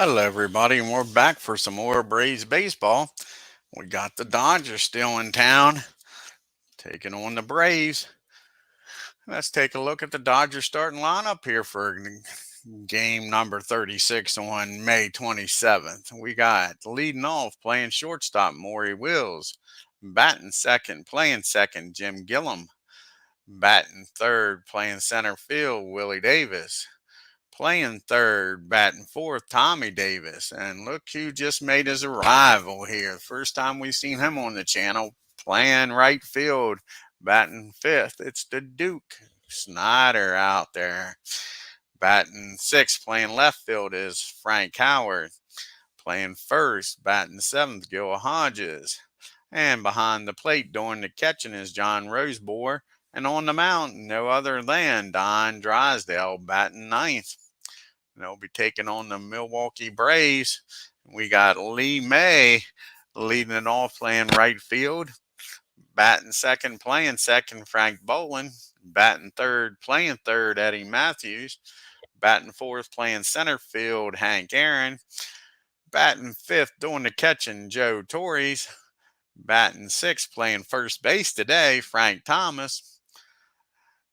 Hello, everybody, and we're back for some more Braves baseball. We got the Dodgers still in town, taking on the Braves. Let's take a look at the Dodgers starting lineup here for game number 36 on May 27th. We got leading off, playing shortstop, Maury Wills. Batting second, playing second, Jim Gillum. Batting third, playing center field, Willie Davis. Playing third, batting fourth, Tommy Davis. And look who just made his arrival here. First time we've seen him on the channel, playing right field, batting fifth. It's the Duke Snyder out there. Batting sixth, playing left field is Frank Howard. Playing first, batting seventh, Gil Hodges. And behind the plate doing the catching is John Rosebohr. And on the mound, no other than Don Drysdale, batting ninth. They'll be taking on the Milwaukee Braves. We got Lee May leading it off, playing right field. Batting second, playing second, Frank Boland. Batting third, playing third, Eddie Matthews. Batting fourth, playing center field, Hank Aaron. Batting fifth, doing the catching, Joe Torres. Batting sixth, playing first base today, Frank Thomas.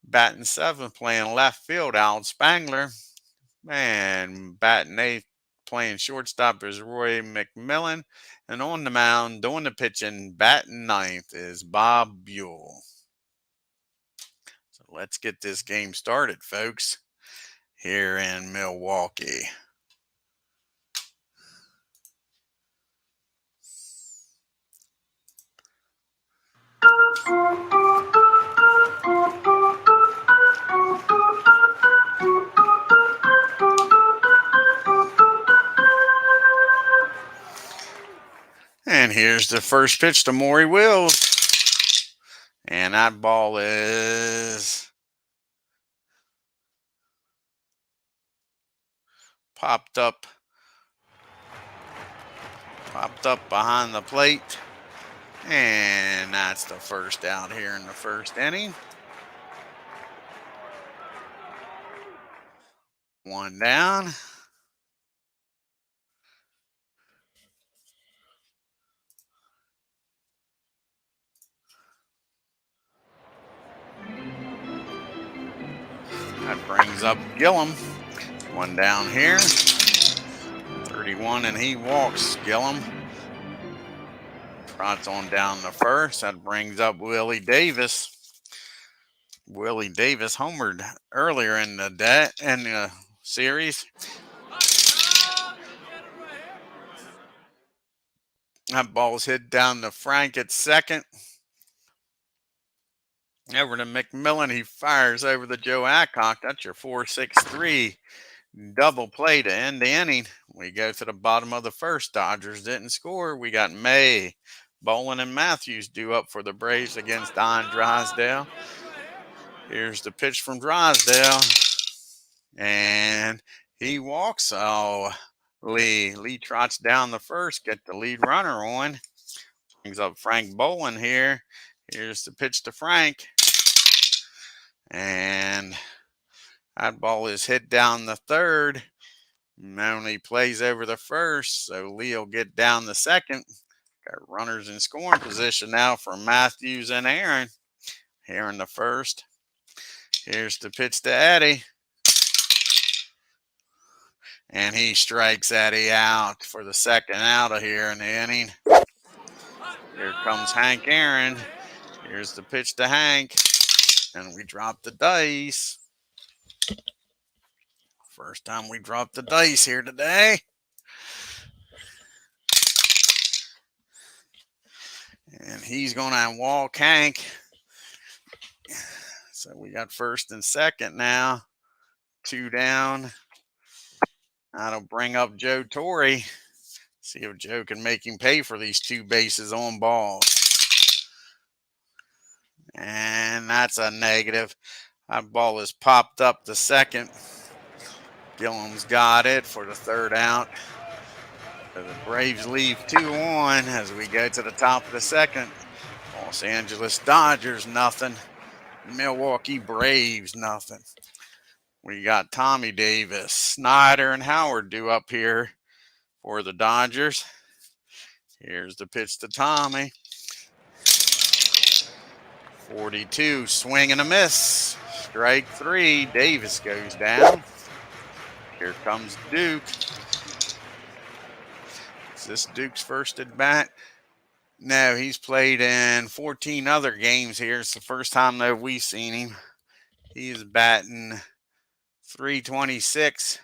Batting seventh, playing left field, Al Spangler. And batting eighth, playing shortstop is Roy McMillan. And on the mound, doing the pitching, batting ninth is Bob BUHL. So let's get this game started, folks, here in Milwaukee. And here's the first pitch to Maury Wills. And that ball is popped up behind the plate. And that's the first out here in the first inning. One down. That brings up Gillum. One down here. 31, and he walks Gillum. Trots on down the first. That brings up Willie Davis. Willie Davis homered earlier in the series. That ball's hit down to Frank at second. Over to McMillan. He fires over to Joe Adcock. That's your 4-6-3 double play to end the inning. We go to the bottom of the first. Dodgers didn't score. We got May, Boland, and Matthews due up for the Braves against Don Drysdale. Here's the pitch from Drysdale. And he walks. Lee trots down the first, get the lead runner on. Brings up Frank Boland here. Here's the pitch to Frank. And that ball is hit down the third. Only plays over the first, so Lee will get down the second. Got runners in scoring position now for Matthews and Aaron here in the first. Here's the pitch to Eddie. And he strikes Eddie out for the second out of here in the inning. Here comes Hank Aaron. Here's the pitch to Hank. And we drop the dice. First time we dropped the dice here today. And he's going to walk Hank. So we got first and second now. 2 down. That'll bring up Joe Torre. See if Joe can make him pay for these 2 bases on balls. And that's a negative. That ball is popped up to second. Gillum's got it for the third out. So the Braves leave 2 on as we go to the top of the second. Los Angeles Dodgers, nothing. Milwaukee Braves, nothing. We got Tommy Davis, Snyder, and Howard due up here for the Dodgers. Here's the pitch to Tommy. 42, swing and a miss. Strike 3, Davis goes down. Here comes Duke. Is this Duke's first at bat? No, he's played in 14 other games here. It's the first time that we've seen him. He is batting .326,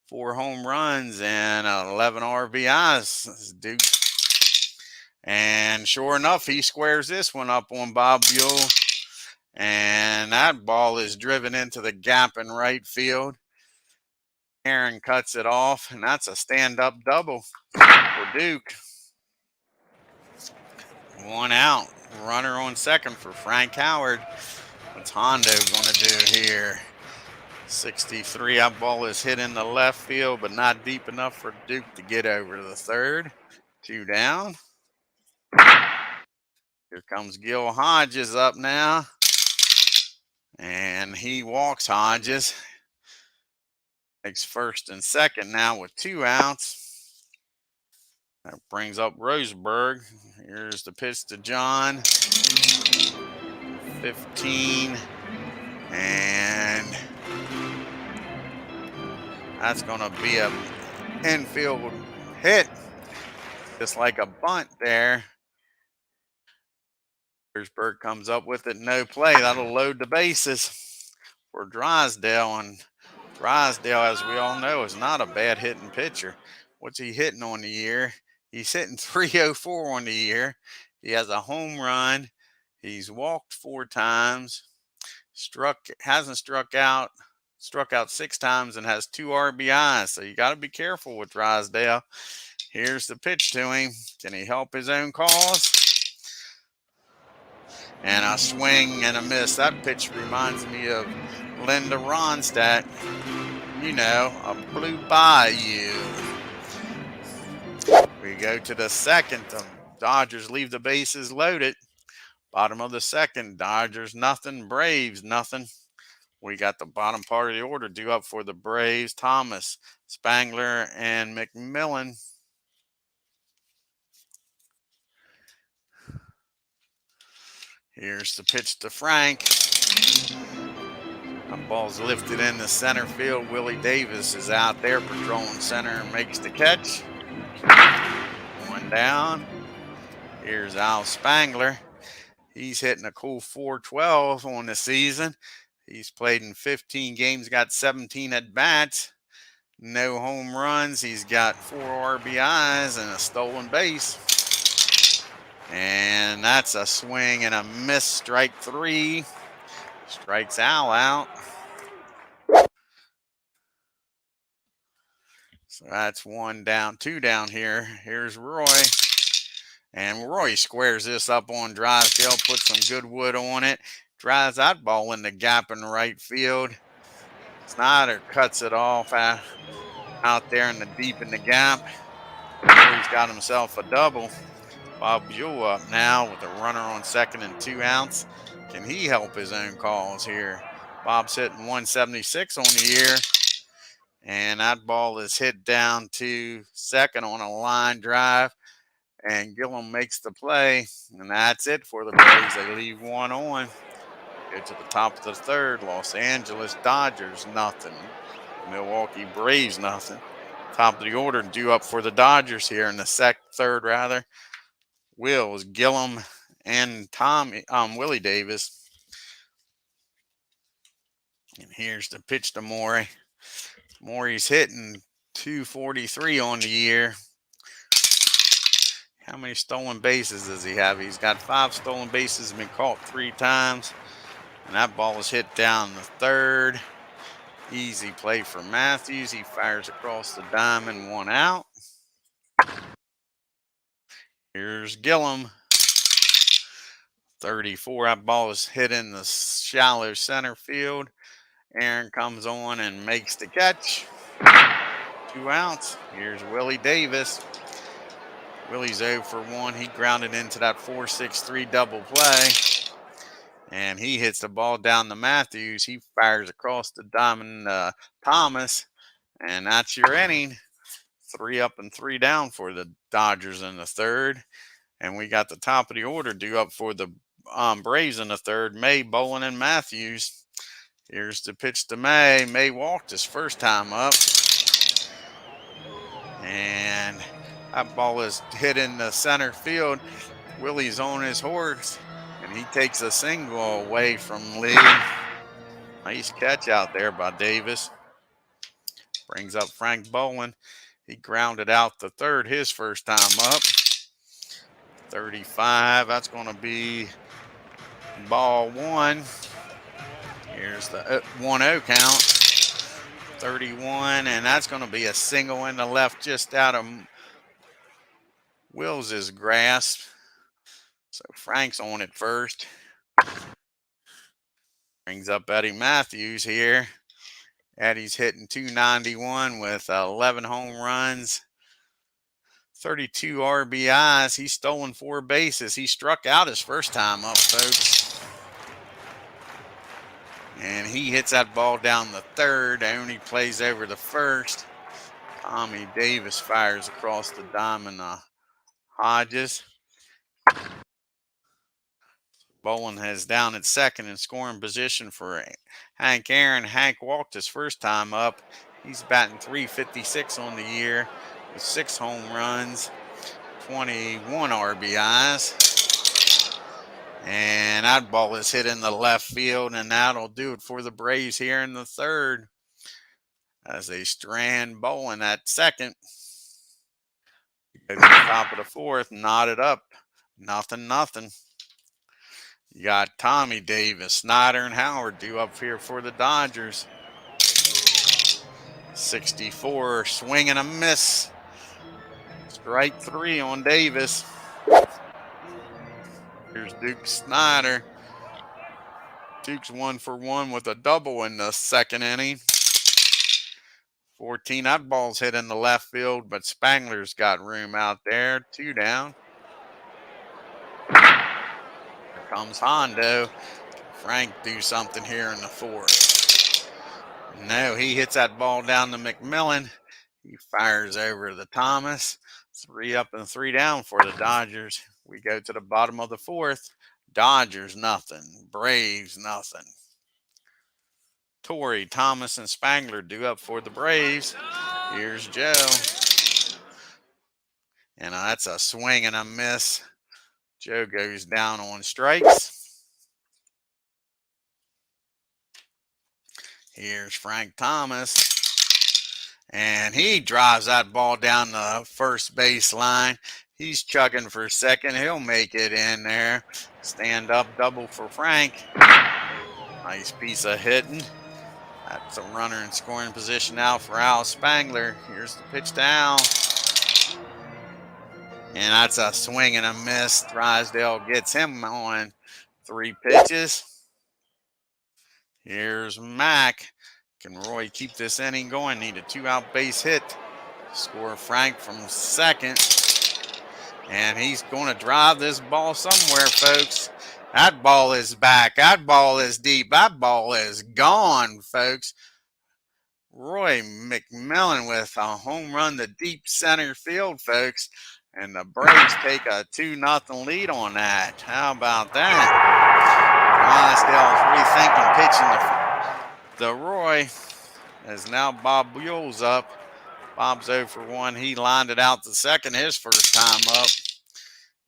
4 home runs, and 11 RBIs. This is Duke. And sure enough, he squares this one up on Bob BUHL. And that ball is driven into the gap in right field. Aaron cuts it off, and that's a stand-up double for Duke. 1 out. Runner on second for Frank Howard. What's Hondo going to do here? 63. That ball is hit in the left field, but not deep enough for Duke to get over to the third. 2 down. Here comes Gil Hodges up now. And he walks Hodges. Takes first and second now with 2 outs. That brings up Roseburg. Here's the pitch to John. 15. And that's going to be a infield hit. Just like a bunt there. Roseburg comes up with it, no play. That'll load the bases for Drysdale. And Drysdale, as we all know, is not a bad hitting pitcher. What's he hitting on the year? He's hitting .304 on the year. He has a home run. He's walked 4 times. Hasn't struck out 6 times and has 2 RBIs. So you got to be careful with Drysdale. Here's the pitch to him. Can he help his own cause? And a swing and a miss. That pitch reminds me of Linda Ronstadt. You know, a blue bayou. We go to the second. The Dodgers leave the bases loaded. Bottom of the second. Dodgers nothing. Braves nothing. We got the bottom part of the order due up for the Braves. Thomas, Spangler, and McMillan. Here's the pitch to Frank. The ball's lifted in the center field. Willie Davis is out there patrolling center and makes the catch. 1 down. Here's Al Spangler. He's hitting a cool .412 on the season. He's played in 15 games, got 17 at-bats. No home runs. He's got 4 RBIs and a stolen base. And that's a swing and a miss. Strike 3. Strikes Al out. So that's 1 down, 2 down here. Here's Roy. And Roy squares this up on Drysdale, puts some good wood on it. Drives that ball in the gap in right field. Snyder cuts it off out there in the deep in the gap. He's got himself a double. Bob BUHL up now with a runner on second and 2 outs. Can he help his own cause here? Bob's hitting .176 on the year. And that ball is hit down to second on a line drive. And Gillum makes the play. And that's it for the Braves. They leave 1 on. Go to the top of the third. Los Angeles Dodgers, nothing. Milwaukee Braves, nothing. Top of the order due up for the Dodgers here in the third rather. Wills, Gillum, and Willie Davis. And here's the pitch to Morey. Morey's hitting .243 on the year. How many stolen bases does he have? He's got 5 stolen bases, been caught 3 times. And that ball is hit down the third. Easy play for Matthews. He fires across the diamond, 1 out. Here's Gillum. 34. That ball is hit in the shallow center field. Aaron comes on and makes the catch. 2 outs. Here's Willie Davis. Willie's 0 for 1. He grounded into that 4-6-3 double play. And he hits the ball down to Matthews. He fires across the diamond, Thomas. And that's your inning. 3 up and 3 down for the Dodgers in the third. And we got the top of the order due up for the Braves in the third. May, Bolin, and Matthews. Here's the pitch to May. May walked his first time up. And that ball is hit in the center field. Willie's on his horse, and he takes a single away from Lee. Nice catch out there by Davis. Brings up Frank Bolin. He grounded out the third his first time up. 35, that's going to be ball one. Here's the 1-0 count. 31, and that's going to be a single in the left just out of Wills's grasp. So Frank's on it first. Brings up Eddie Matthews here. Eddie's hitting .291 with 11 home runs, 32 RBIs. He's stolen 4 bases. He struck out his first time up, folks. And he hits that ball down the third. Only plays over the first. Tommy Davis fires across the diamond Hodges. Bolin has down at second in scoring position for Hank Aaron. Hank walked his first time up. He's batting .356 on the year with 6 home runs, 21 RBIs. And that ball is hit in the left field, and that'll do it for the Braves here in the third as they strand Bolin at second. Go to the top of the fourth, knotted up, 0-0. You got Tommy Davis, Snyder, and Howard due up here for the Dodgers. 64, swing and a miss. Strike 3 on Davis. Here's Duke Snyder. Duke's 1 for 1 with a double in the second inning. 14, that ball's hit in the left field, but Spangler's got room out there. 2 down. Here comes Hondo. Frank do something here in the fourth. No, he hits that ball down to McMillan. He fires over to Thomas. 3 up and 3 down for the Dodgers. We go to the bottom of the fourth. Dodgers, nothing. Braves, nothing. Torrey, Thomas, and Spangler due up for the Braves. Here's Joe. And that's a swing and a miss. Joe goes down on strikes. Here's Frank Thomas. And he drives that ball down the first base line. He's chugging for second. He'll make it in there. Stand up double for Frank. Nice piece of hitting. That's a runner in scoring position now for Al Spangler. Here's the pitch to Al. And that's a swing and a miss. DRYSDALE gets him on 3 pitches. Here's Mack. Can Roy keep this inning going? Need a 2-out base hit. Score Frank from second. And he's going to drive this ball somewhere, folks. That ball is back. That ball is deep. That ball is gone, folks. Roy McMillan with a home run to deep center field, folks. And the Braves take a 2-0 lead on that. How about that? DRYSDALE's rethinking pitching the Roy, as now Bob Buhl's up. Bob's 0 for 1. He lined it out to second his first time up.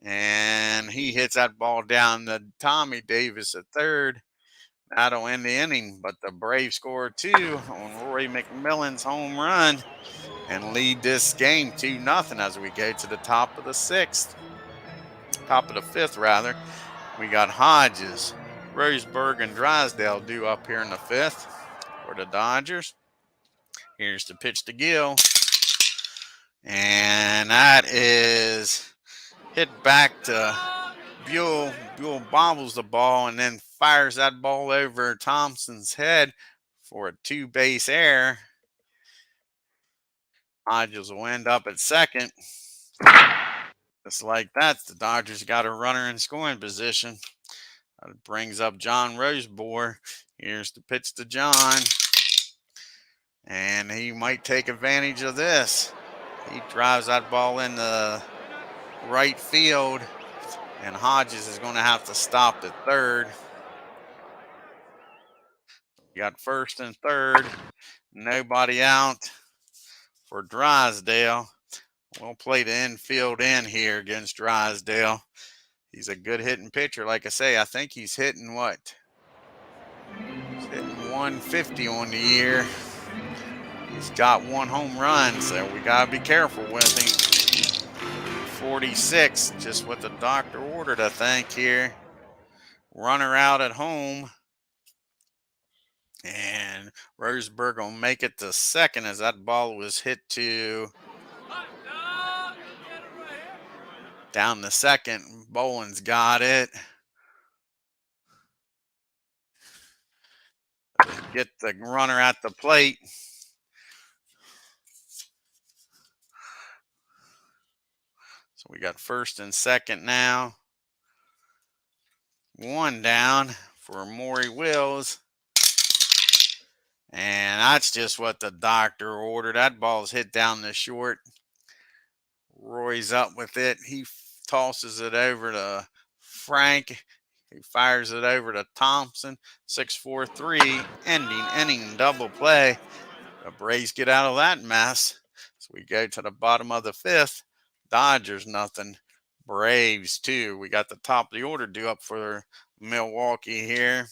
And he hits that ball down to Tommy Davis at third. That'll end the inning, but the Braves score 2 on Roy McMillan's home run and lead this game 2-0 as we go to the top of the fifth rather. We got Hodges, Roseburg, and DRYSDALE due up here in the fifth for the Dodgers. Here's the pitch to Gill. And that is hit back to Buhl. Buhl bobbles the ball and then fires that ball over Thompson's head for a 2-base error. Hodges will end up at second. Just like that, the Dodgers got a runner in scoring position. That brings up John Rosebohr. Here's the pitch to John. And he might take advantage of this. He drives that ball in the right field, and Hodges is going to have to stop at third. We got first and third, nobody out for Drysdale. We'll play the infield in here against Drysdale. He's a good hitting pitcher. Like I say, I think he's hitting what? He's hitting 150 on the year. He's got 1 home run, so we got to be careful with him. 46, just what the doctor ordered, I think, here. Runner out at home. And Roseburg will make it to second as that ball was hit to down the second. Bowen's got it. Get the runner at the plate. So we got first and second now. 1 down for Maury Wills. And that's just what the doctor ordered. That ball's hit down the short. Roy's up with it. He tosses it over to Frank. He fires it over to Thompson. 6-4-3, inning double play. The Braves get out of that mess. So we go to the bottom of the 5th. Dodgers nothing. Braves 2. We got the top of the order due up for Milwaukee here.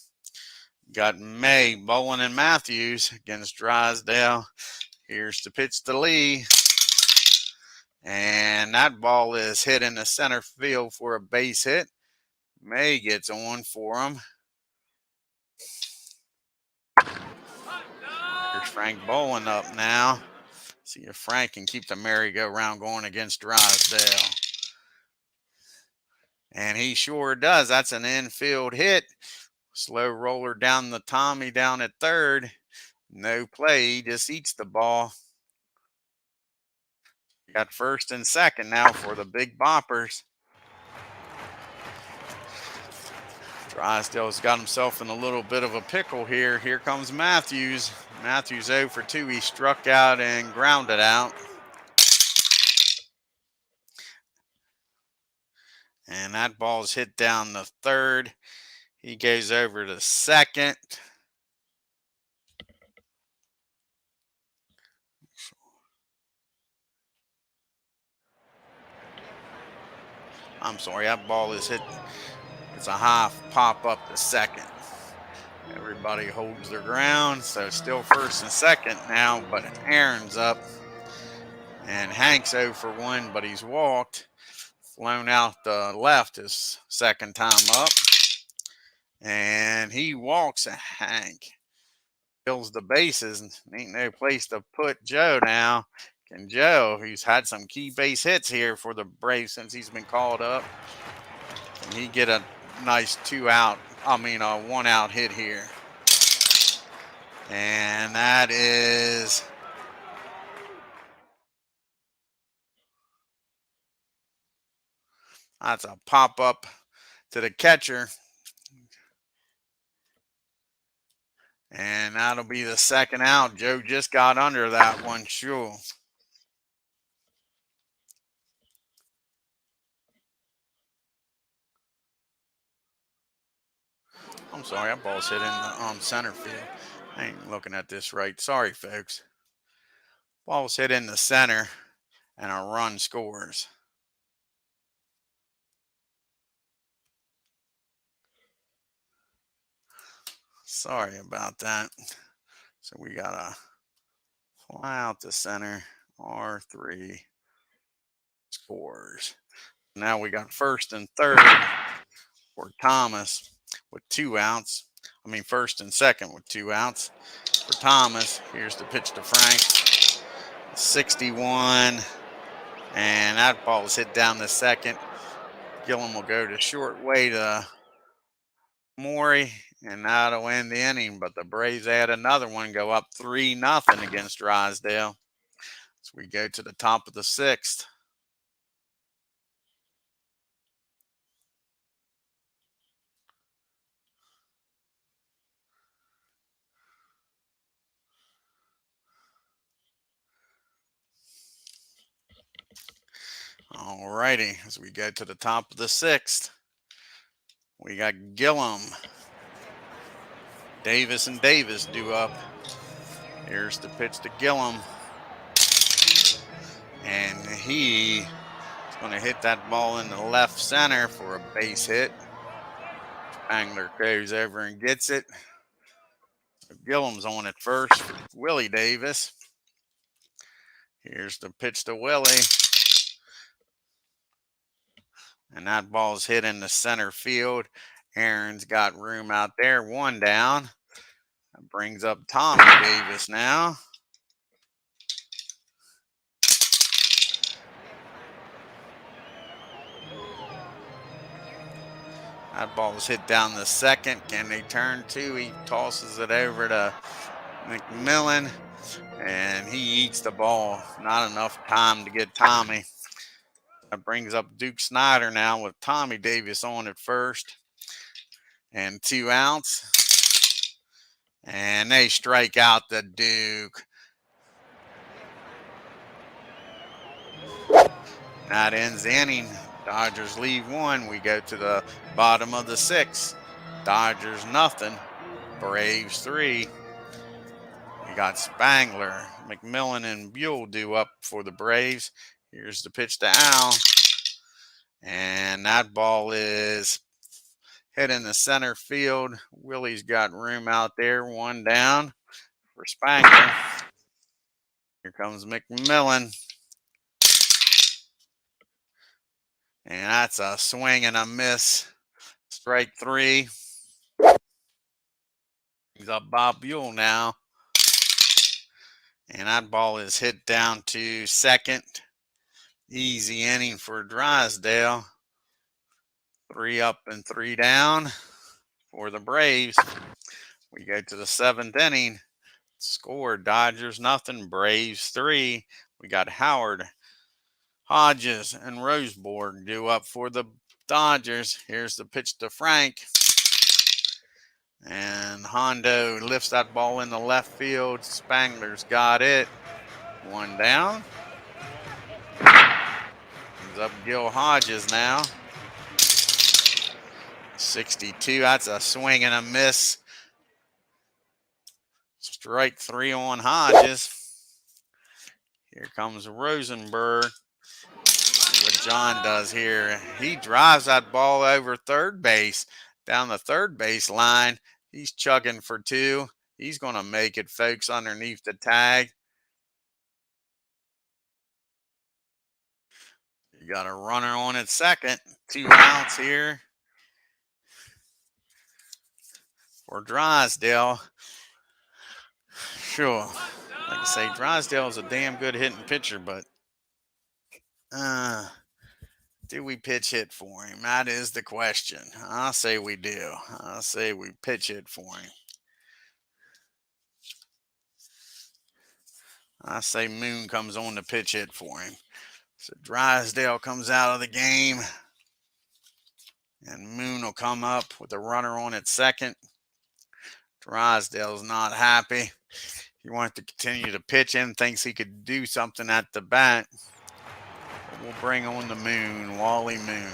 Got May, Bowen, and Matthews against Drysdale. Here's the pitch to Lee. And that ball is hit in the center field for a base hit. May gets on for him. Here's Frank Bowen up now. See if Frank can keep the merry-go-round going against Drysdale. And he sure does. That's an infield hit. Slow roller down the Tommy down at third. No play. He just eats the ball. Got first and second now for the Big Boppers. Drysdale's got himself in a little bit of a pickle here. Here comes Matthews. Matthews 0 for 2. He struck out and grounded out. And that ball's hit down the third. He goes over to second. I'm sorry, that ball is hit. It's a high pop up to second. Everybody holds their ground, so still first and second now, but Aaron's up. And Hank's 0 for 1, but he's walked. Flown out the left his second time up. And he walks Hank. Fills the bases. Ain't no place to put Joe now. Can Joe, who's had some key base hits here for the Braves since he's been called up, can he get a nice 1 out hit here? And that is that's a pop up to the catcher. And that'll be the second out. Joe just got under that one, sure. I'm sorry, that ball's hit in the center field. I ain't looking at this right. Sorry, folks. Ball's hit in the center, and a run scores. Sorry about that. So we got to fly out the center. R3 scores. Now we got first and third for Thomas with 2 outs. First and second with 2 outs for Thomas. Here's the pitch to Frank. 61. And that ball is hit down the second. Gillum will go to short way to Maury, and that'll end the inning. But the Braves add another one, go up 3-0 against Drysdale. So we go to the top of the 6th. All righty, as we go to the top of the 6th, we got Gillum. Davis and Davis due up. Here's the pitch to Gillum. And he is going to hit that ball in the left center for a base hit. Spangler goes over and gets it. So Gillum's on at first for Willie Davis. Here's the pitch to Willie. And that ball's hit in the center field. Aaron's got room out there. 1 down. That brings up Tommy Davis now. That ball's hit down the second. Can they turn 2? He tosses it over to McMillan, and he eats the ball. Not enough time to get Tommy. That brings up Duke Snyder now with Tommy Davis on at first. And 2 outs. And they strike out the Duke. That ends the inning. Dodgers leave 1. We go to the bottom of the 6th. Dodgers nothing. Braves 3. We got Spangler, McMillan, and BUHL due up for the Braves. Here's the pitch to Al. And that ball is hit in the center field. Willie's got room out there. 1 down for Spangler. Here comes McMillan. And that's a swing and a miss. Strike 3. He's up Bob BUHL now. And that ball is hit down to second. Easy inning for Drysdale. 3 up and 3 down for the Braves. We go to the 7th inning. Score Dodgers nothing, Braves 3. We got Howard, Hodges, and Roseborg due up for the Dodgers. Here's the pitch to Frank. And Hondo lifts that ball in the left field. Spangler's got it. 1 down. Comes up Gil Hodges now. 62. That's a swing and a miss. Strike 3 on Hodges. Here comes Rosenberg. See what John does here. He drives that ball over third base, down the third base line. He's chugging for 2. He's going to make it, folks, underneath the tag. You got a runner on at second. 2 outs here for Drysdale. Sure, like I say, Drysdale is a damn good hitting pitcher, but do we pitch hit for him? That is the question. I say we do. I say we pitch hit for him. I say Moon comes on to pitch hit for him. So Drysdale comes out of the game, and Moon will come up with a runner on at second. Drysdale's not happy. He wants to continue to pitch in, thinks he could do something at the bat. But we'll bring on the Moon, Wally Moon.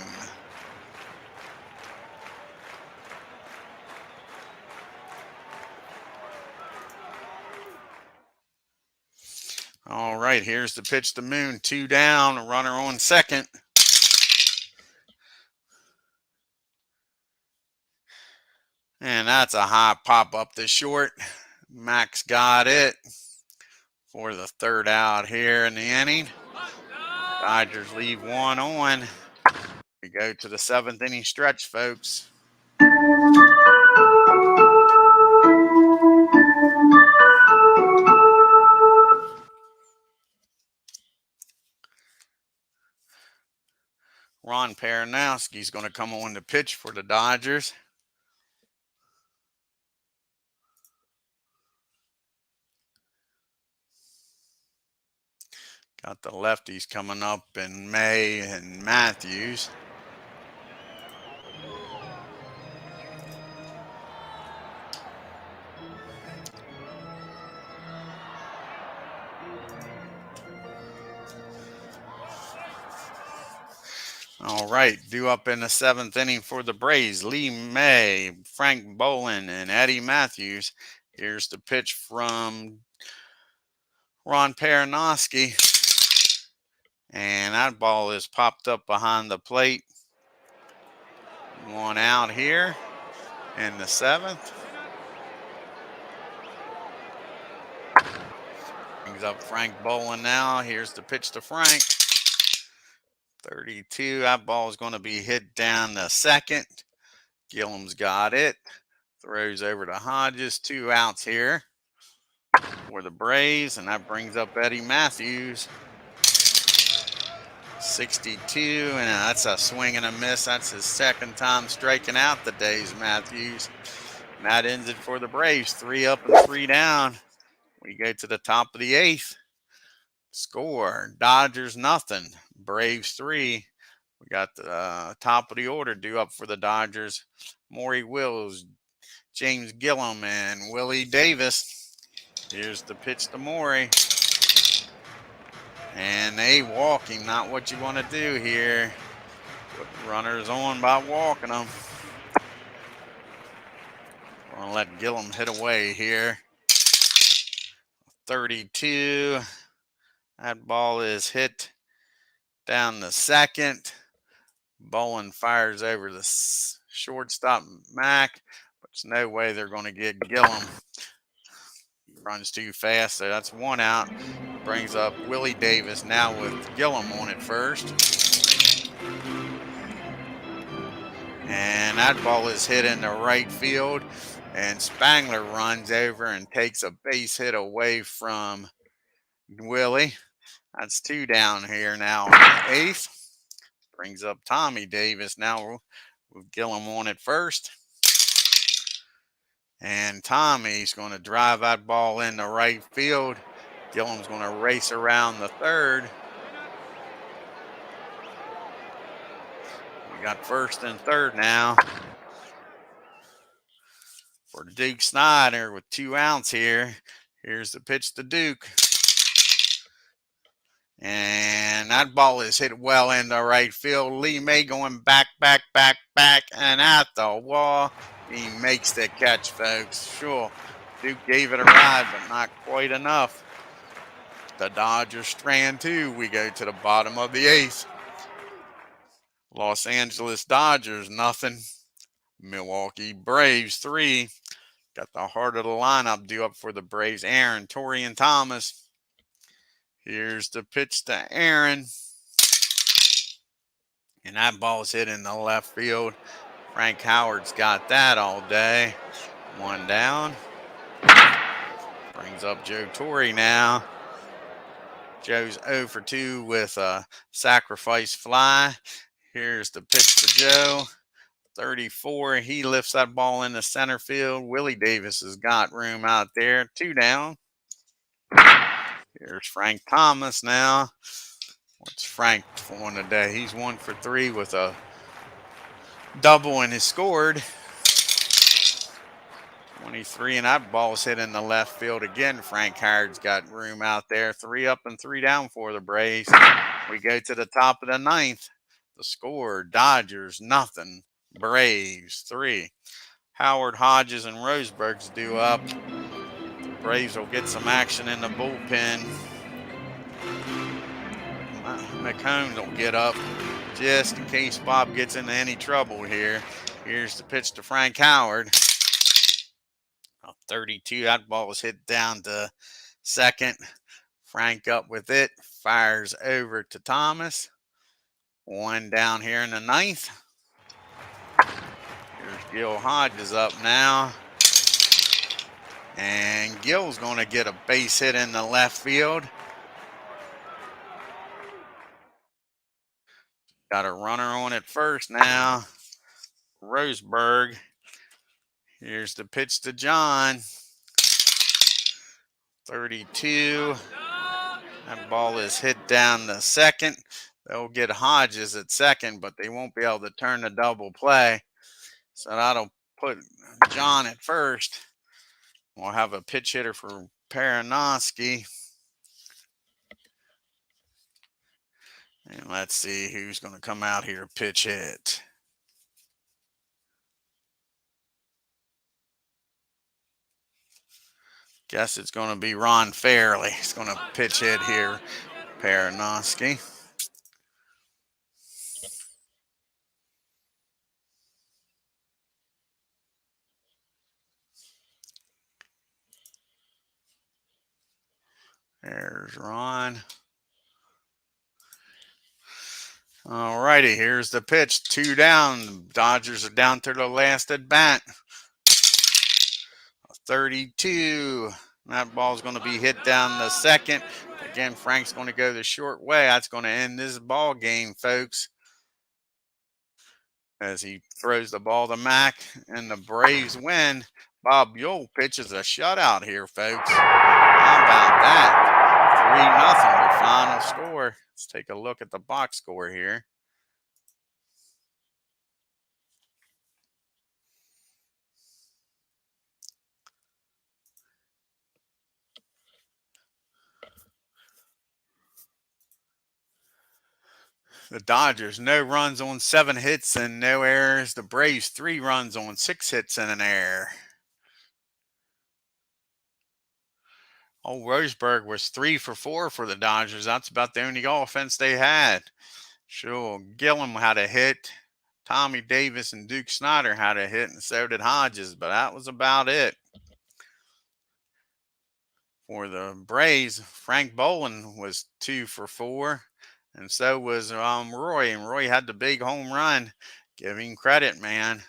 All right, here's the pitch to Moon. 2 down, a runner on second. And that's a high pop up the short. Max got it for the 3rd out here in the inning. Dodgers leave 1 on. We go to the 7th inning stretch, folks. Ron Paranowski's going to come on to pitch for the Dodgers. Got the lefties coming up in May and Matthews. All right, due up in the 7th inning for the Braves, Lee May, Frank Bolin, and Eddie Matthews. Here's the pitch from Ron Peranowski. And that ball is popped up behind the plate. 1 out here in the 7th. Brings up Frank Bolin now. Here's the pitch to Frank. 32. That ball is going to be hit down the 2nd. Gillum's got it. Throws over to Hodges. 2 outs here for the Braves, and that brings up Eddie Matthews. 62, and that's a swing and a miss. That's his 2nd time striking out today, Matthews. And that ends it for the Braves. 3 up and 3 down. We go to the top of the 8th. Score, Dodgers nothing, Braves 3. We got the top of the order due up for the Dodgers. Maury Wills, James Gillum, and Willie Davis. Here's the pitch to Maury. And they walking, not what you want to do here. Put runners on by walking them. Gonna let Gillum hit away here. 32. That ball is hit down the 2nd. Bolin fires over the shortstop, Mack, but there's no way they're going to get Gillum. He runs too fast, so that's 1 out. Brings up Willie Davis now with Gillum on at first. And that ball is hit into right field, and Spangler runs over and takes a base hit away from Willie. That's 2 down here now in the 8th. Brings up Tommy Davis now with Gillum on at first. And Tommy's going to drive that ball into right field. Gillum's going to race around the 3rd. We got 1st and 3rd now for Duke Snyder with 2 outs here. Here's the pitch to Duke. And that ball is hit well into right field. Lee May going back, and at the wall. He makes the catch, folks. Sure, Duke gave it a ride, but not quite enough. The Dodgers strand 2. We go to the bottom of the 8th. Los Angeles Dodgers nothing. Milwaukee Braves 3. Got the heart of the lineup due up for the Braves. Aaron, Torrey, and Thomas. Here's the pitch to Aaron. And that ball's hit in the left field. Frank Howard's got that all day. 1 down. Brings up Joe Torre now. Joe's 0 for 2 with a sacrifice fly. Here's the pitch to Joe. 34. He lifts that ball into center field. Willie Davis has got room out there. 2 down. Here's Frank Thomas now. What's Frank on today? He's 1 for 3 with a double and has scored. 23, and that ball's hit in the left field again. Frank Howard's got room out there. 3 up and 3 down for the Braves. We go to the top of the 9th. The score, Dodgers nothing, Braves 3. Howard, Hodges, and Roseberg's due up. Braves will get some action in the bullpen. McCombs will get up just in case Bob gets into any trouble here. Here's the pitch to Frank Howard. 32. That ball was hit down to 2nd. Frank up with it. Fires over to Thomas. 1 down here in the 9th. Here's Gil Hodges up now. And Gil's going to get a base hit in the left field. Got a runner on at first now. Roseberg. Here's the pitch to John. 32. That ball is hit down to 2nd. They'll get Hodges at 2nd, but they won't be able to turn the double play. So that'll put John at 1st. We'll have a pitch hitter for Peranowski. And let's see who's going to come out here pitch hit. Guess it's going to be Ron Fairley. He's going to pitch hit here. Paranoski. There's Ron. All righty, here's the pitch. 2 down. The Dodgers are down to the last at bat. 32. That ball's going to be hit down the second. Again, Frank's going to go the short way. That's going to end this ball game, folks. As he throws the ball to Mac, and the Braves win. Bob Buhl pitches a shutout here, folks. How about that? 3-0, the final score. Let's take a look at the box score here. The Dodgers, no runs on 7 hits and no errors. The Braves, 3 runs on 6 hits and an error. Old Roseburg was 3 for 4 for the Dodgers. That's about the only offense they had. Sure, Gillum had a hit. Tommy Davis and Duke Snyder had a hit, and so did Hodges, but that was about it. For the Braves, Frank Boland was 2 for 4. And so was Roy. And Roy had the big home run. Give him credit, man.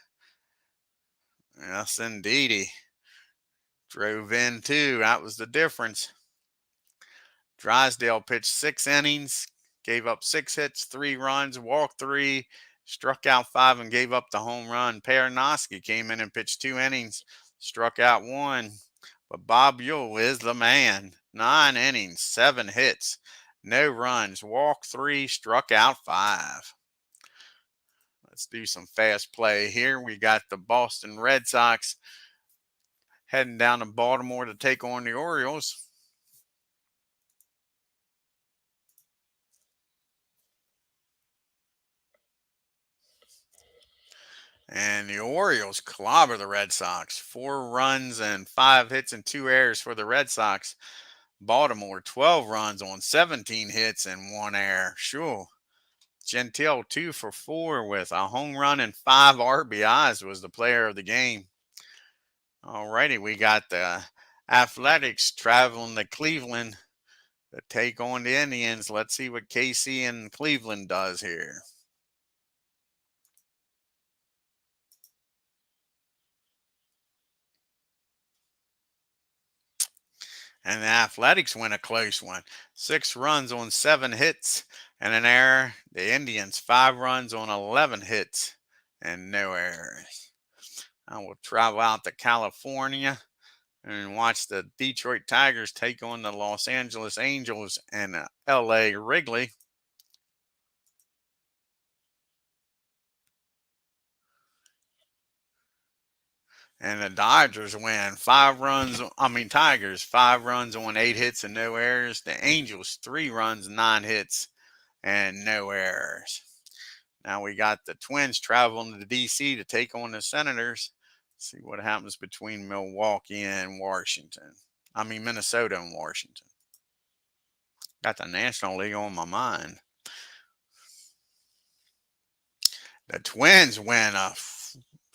Yes, indeedy. Drove in too. That was the difference. Drysdale pitched 6 innings, gave up 6 hits, 3 runs, walked 3, struck out 5, and gave up the home run. Paranoski came in and pitched 2 innings, struck out 1. But Bob Buhl is the man. 9 innings, 7 hits. No runs, walked 3, struck out 5. Let's do some fast play here. We got the Boston Red Sox heading down to Baltimore to take on the Orioles. And the Orioles clobber the Red Sox. 4 runs and 5 hits and 2 errors for the Red Sox. Baltimore, 12 runs on 17 hits and 1 error. Sure. Gentile 2 for 4 with a home run and 5 RBIs, was the player of the game. Alrighty, we got the Athletics traveling to Cleveland to take on the Indians. Let's see what KC and Cleveland does here. And the Athletics win a close one. 6 runs on 7 hits and an error. The Indians, 5 runs on 11 hits and no errors. I will travel out to California and watch the Detroit Tigers take on the Los Angeles Angels and LA Wrigley. And the Dodgers win Tigers, 5 runs on 8 hits and no errors. The Angels, 3 runs, 9 hits and no errors. Now we got the Twins traveling to DC to take on the Senators. See what happens between Milwaukee and Minnesota and Washington. Got the National League on my mind. The Twins win a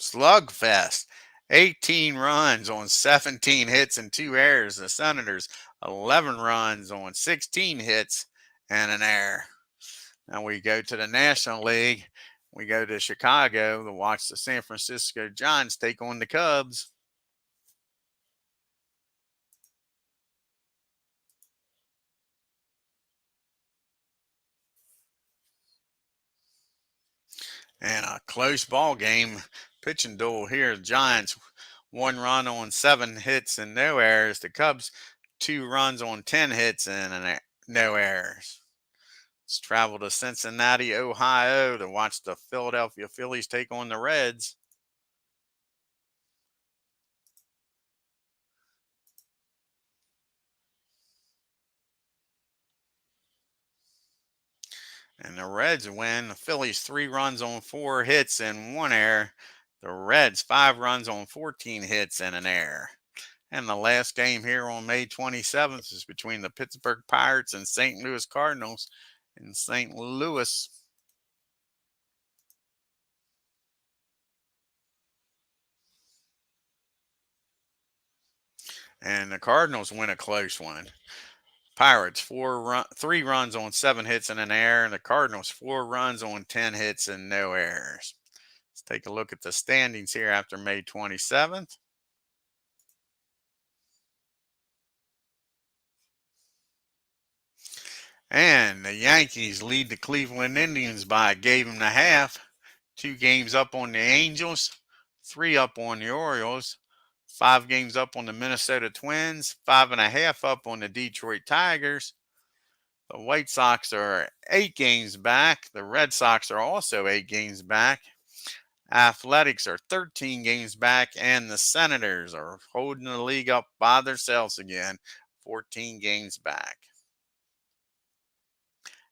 slugfest. 18 runs on 17 hits and 2 errors. The Senators, 11 runs on 16 hits and an error. Now we go to the National League. We go to Chicago to watch the San Francisco Giants take on the Cubs. And a close ball game. Pitching duel here. The Giants, 1 run on 7 hits and no errors. The Cubs, 2 runs on 10 hits and no errors. Let's travel to Cincinnati, Ohio to watch the Philadelphia Phillies take on the Reds. And the Reds win. The Phillies 3 runs on 4 hits and 1 error. The Reds 5 runs on 14 hits and an error. And the last game here on May 27th is between the Pittsburgh Pirates and St. Louis Cardinals in St. Louis. And the Cardinals win a close one. Pirates 3 runs on 7 hits and an error, and the Cardinals 4 runs on 10 hits and no errors. Let's take a look at the standings here after May 27th. And the Yankees lead the Cleveland Indians by a game and a half. 2 games up on the Angels, 3 up on the Orioles, 5 games up on the Minnesota Twins, 5.5 up on the Detroit Tigers. The White Sox are 8 games back. The Red Sox are also 8 games back. Athletics are 13 games back, and the Senators are holding the league up by themselves again, 14 games back.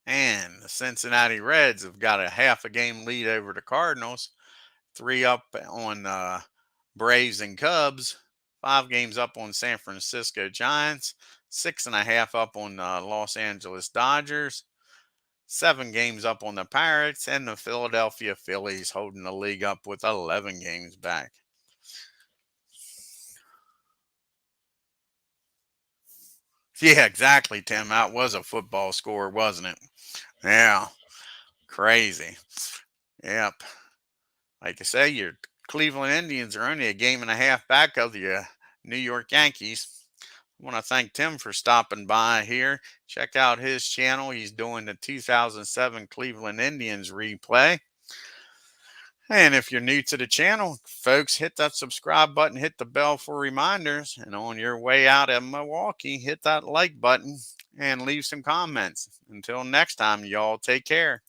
And the Cincinnati Reds have got a half a game lead over the Cardinals, 3 up on Braves and Cubs, 5 games up on San Francisco Giants, 6.5 up on the Los Angeles Dodgers, 7 games up on the Pirates, and the Philadelphia Phillies holding the league up with 11 games back. Yeah, exactly, Tim. That was a football score, wasn't it? Yeah, crazy. Yep. Like I say, your Cleveland Indians are only a game and a half back of the New York Yankees. I want to thank Tim for stopping by here. Check out his channel. He's doing the 2007 Cleveland Indians replay. And if you're new to the channel, folks, hit that subscribe button, hit the bell for reminders. And on your way out of Milwaukee, hit that like button and leave some comments. Until next time, y'all take care.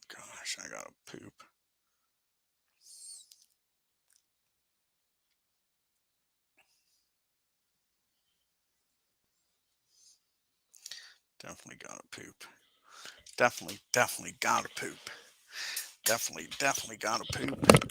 Gosh, I gotta poop. Definitely gotta poop. Definitely gotta poop. Definitely gotta poop.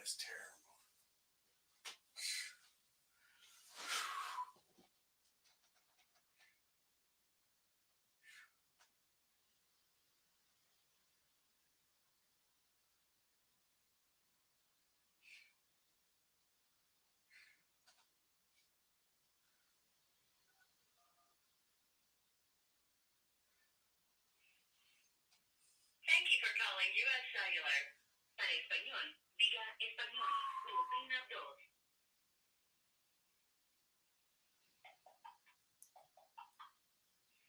is terrible. Thank you for calling U.S. Cellular. Para español, diga español. Opina 2.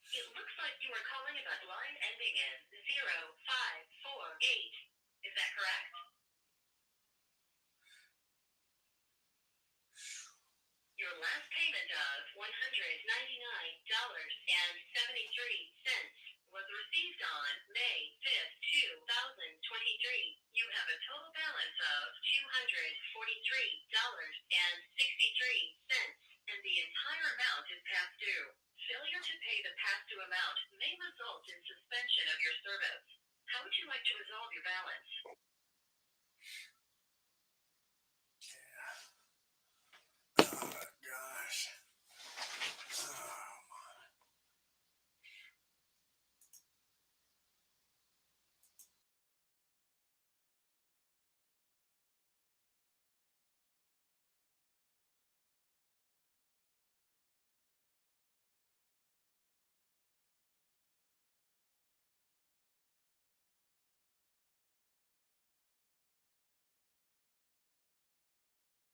It looks like you are calling about line ending in 0548. Is that correct? Your last payment of $199.73 was received on May 5th, 2023. You have a total balance of $243.63, and the entire amount is past due. Failure to pay the past due amount may result in suspension of your service. How would you like to resolve your balance?